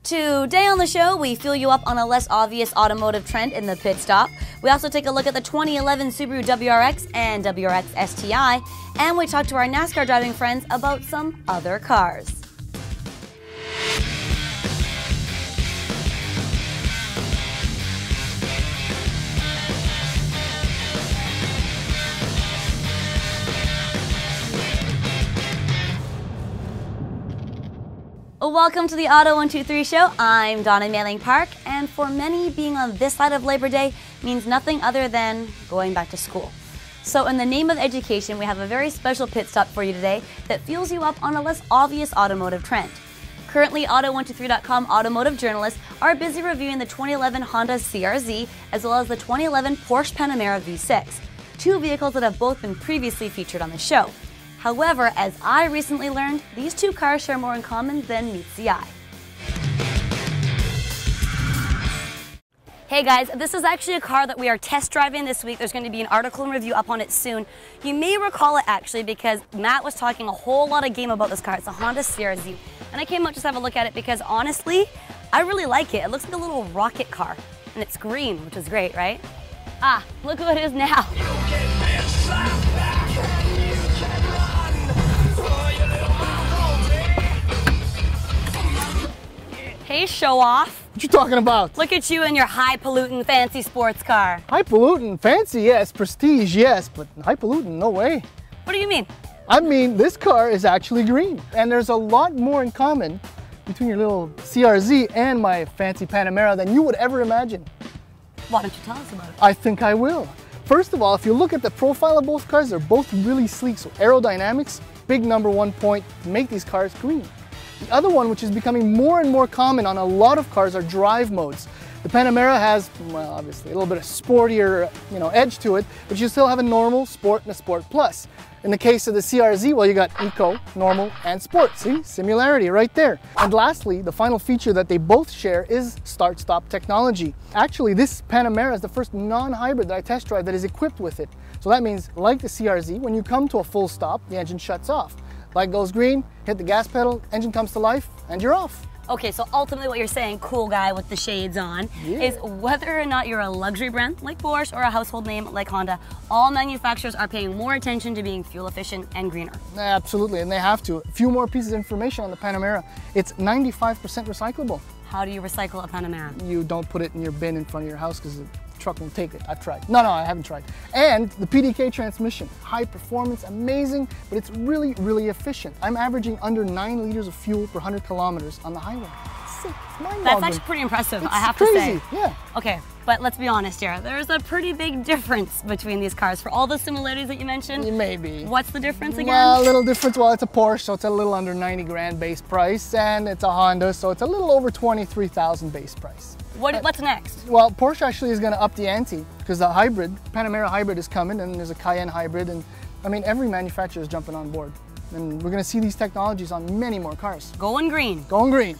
Today on the show, we fill you up on a less obvious automotive trend in the pit stop. We also take a look at the 2011 Subaru WRX and WRX STI, and we talk to our NASCAR driving friends about some other cars. Welcome to the Auto 123 show. I'm Donna Mailing Park, and for many, being on this side of Labor Day means nothing other than going back to school. So in the name of education, we have a very special pit stop for you today that fills you up on a less obvious automotive trend. Currently, Auto123.com automotive journalists are busy reviewing the 2011 Honda CR-Z as well as the 2011 Porsche Panamera V6, two vehicles that have both been previously featured on the show. However, as I recently learned, these two cars share more in common than meets the eye. Hey guys, this is actually a car that we are test driving this week. There's going to be an article and review up on it soon. You may recall it actually because Matt was talking a whole lot of game about this car. It's a Honda CR-Z. And I came out just to have a look at it because honestly, I really like it. It looks like a little rocket car. And it's green, which is great, right? Ah, look who it is now. Hey, show off. What you talking about? Look at you in your high-polluting fancy sports car. High-polluting, fancy, yes. Prestige, yes. But high-polluting, no way. What do you mean? I mean, this car is actually green. And there's a lot more in common between your little CR-Z and my fancy Panamera than you would ever imagine. Why don't you tell us about it? I think I will. First of all, if you look at the profile of both cars, they're both really sleek. So aerodynamics, big #1 point to make these cars green. The other one, which is becoming more and more common on a lot of cars, are drive modes. The Panamera has, well, obviously a little bit of sportier, edge to it, but you still have a normal, sport, and a sport plus. In the case of the CR-Z, well, you got eco, normal, and sport. See, similarity right there. And lastly, the final feature that they both share is start-stop technology. Actually, this Panamera is the first non-hybrid that I test drive that is equipped with it. So that means, like the CR-Z, when you come to a full stop, the engine shuts off. Light goes green, hit the gas pedal, engine comes to life, and you're off. Okay, so ultimately what you're saying, cool guy with the shades on, is whether or not you're a luxury brand like Porsche or a household name like Honda, all manufacturers are paying more attention to being fuel efficient and greener. Absolutely, and they have to. A few more pieces of information on the Panamera. It's 95% recyclable. How do you recycle a Panamera? You don't put it in your bin in front of your house because the truck won't take it. I've tried. No, I haven't tried. And the PDK transmission, high performance, amazing, but it's really, really efficient. I'm averaging under 9 liters of fuel per 100 kilometers on the highway. Sick. That's actually pretty impressive, I have crazy. To say. Yeah. Okay, but let's be honest here. There's a pretty big difference between these cars. For all the similarities that you mentioned, maybe. What's the difference again? Well, a little difference. Well, it's a Porsche, so it's a little under 90 grand base price, and it's a Honda, so it's a little over 23,000 base price. What's next? Well, Porsche actually is going to up the ante because the hybrid, Panamera hybrid is coming, and there's a Cayenne hybrid, and I mean, every manufacturer is jumping on board. And we're going to see these technologies on many more cars. Going green. Going green.